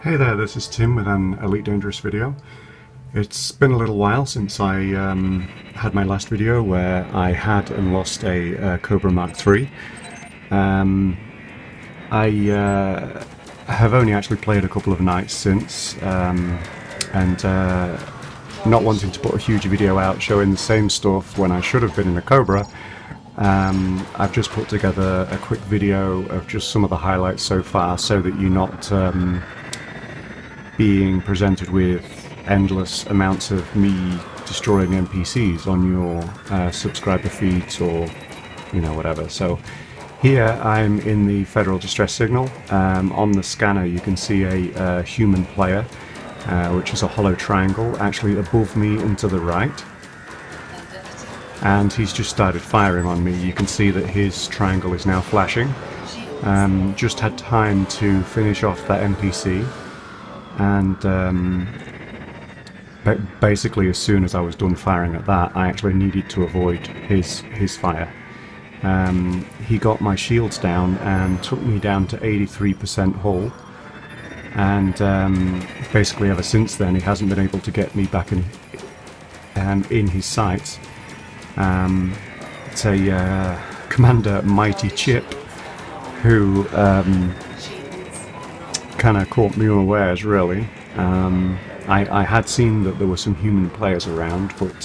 Hey there, this is Tim with an Elite Dangerous video. It's been a little while since I had my last video where I had and lost a Cobra Mark III. I have only actually played a couple of nights since, and not wanting to put a huge video out showing the same stuff when I should have been in a Cobra, I've just put together a quick video of just some of the highlights so far so that you're not being presented with endless amounts of me destroying NPCs on your subscriber feeds or whatever. So here I'm in the Federal Distress Signal. On the scanner you can see a human player, which is a hollow triangle actually above me and to the right, and he's just started firing on me. You can see that his triangle is now flashing. Just had time to finish off that NPC, and basically as soon as I was done firing at that, I actually needed to avoid his fire. He got my shields down and took me down to 83% hull, and basically ever since then he hasn't been able to get me back in his sights. It's a Commander Mighty Chip who kind of caught me unawares, really. I had seen that there were some human players around, but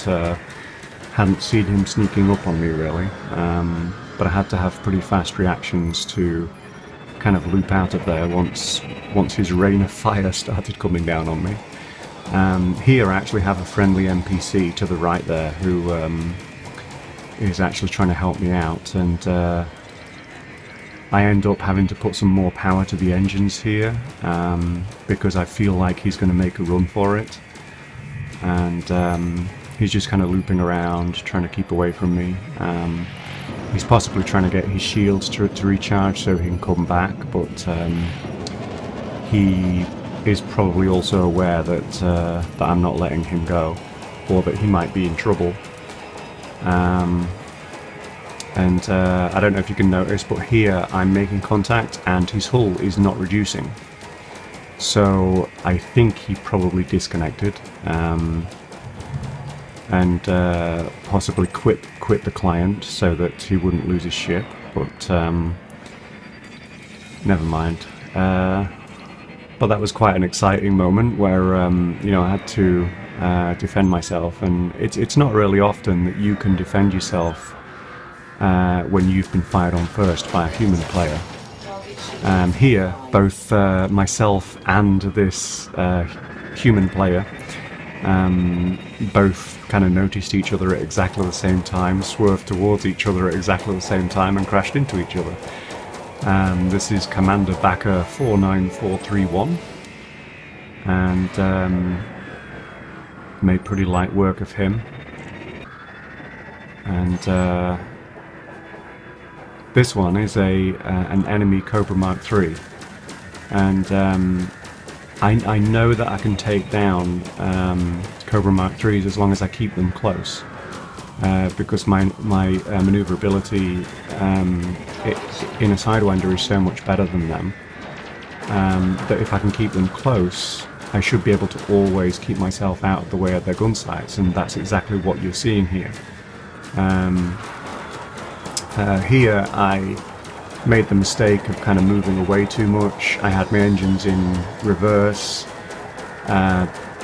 hadn't seen him sneaking up on me, really. But I had to have pretty fast reactions to kind of loop out of there once his rain of fire started coming down on me. Here I actually have a friendly NPC to the right there who is actually trying to help me out, and I end up having to put some more power to the engines here, because I feel like he's going to make a run for it, and he's just kind of looping around trying to keep away from me. He's possibly trying to get his shields to recharge so he can come back, but he is probably also aware that I'm not letting him go, or that he might be in trouble. I don't know if you can notice, but here I'm making contact and his hull is not reducing. So I think he probably disconnected, and possibly quit the client so that he wouldn't lose his ship, but never mind. But that was quite an exciting moment where I had to defend myself, and it's not really often that you can defend yourself when you've been fired on first by a human player. Here, both myself and this human player both kind of noticed each other at exactly the same time, swerved towards each other at exactly the same time, and crashed into each other. This is Commander Backer 49431, and made pretty light work of him. And this one is an enemy Cobra Mark III, and I know that I can take down Cobra Mark IIIs as long as I keep them close, because my maneuverability in a Sidewinder is so much better than them, that if I can keep them close, I should be able to always keep myself out of the way of their gun sights, and that's exactly what you're seeing here. Here I made the mistake of kind of moving away too much. I had my engines in reverse.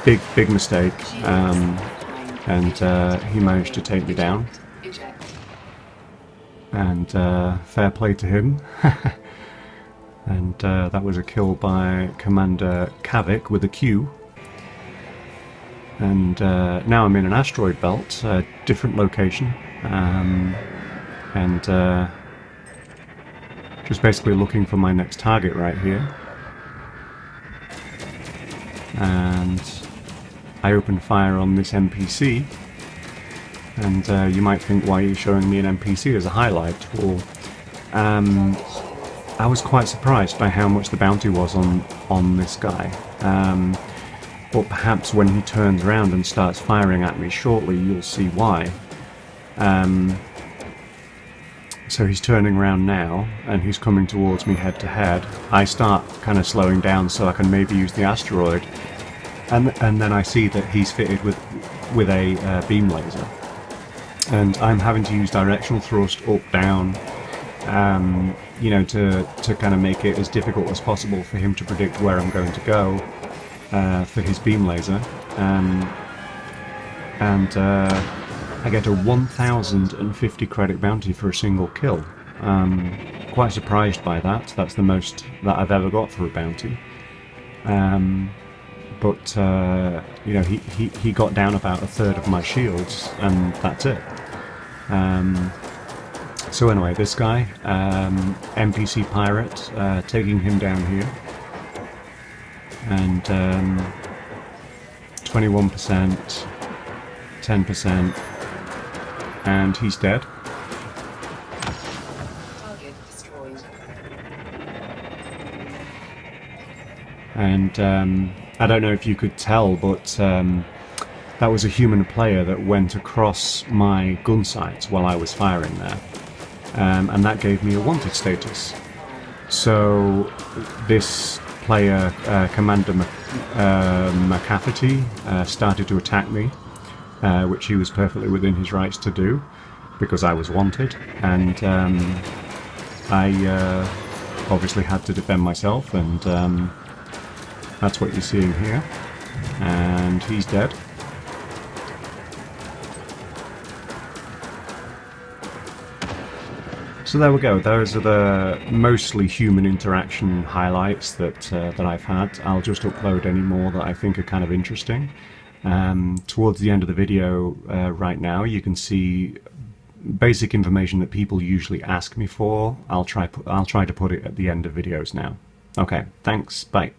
Big mistake, and he managed to take me down, and fair play to him. And that was a kill by Commander Kavik with a Q. And now I'm in an asteroid belt, a different location, and just basically looking for my next target right here. And I open fire on this NPC, and you might think, why are you showing me an NPC as a highlight? Well, I was quite surprised by how much the bounty was on this guy, but perhaps when he turns around and starts firing at me shortly, you'll see why. So he's turning around now, and he's coming towards me head to head. I start kind of slowing down so I can maybe use the asteroid, and then I see that he's fitted with a beam laser, and I'm having to use directional thrust up, down, you know, to kind of make it as difficult as possible for him to predict where I'm going to go for his beam laser, and I get a 1,050 credit bounty for a single kill. Quite surprised by that. That's the most that I've ever got for a bounty. But you know, he got down about a third of my shields, and that's it. So anyway, this guy, NPC pirate, taking him down here, and 21%, 10%, and he's dead. Target destroyed. And I don't know if you could tell, but that was a human player that went across my gun sights while I was firing there, and that gave me a wanted status. So this player, Commander McCafferty, started to attack me, which he was perfectly within his rights to do, because I was wanted, and I obviously had to defend myself, and that's what you're seeing here, and he's dead. So there we go. Those are the mostly human interaction highlights that I've had. I'll just upload any more that I think are kind of interesting. Towards the end of the video right now, you can see basic information that people usually ask me for. I'll try to put it at the end of videos now. Okay, thanks. Bye.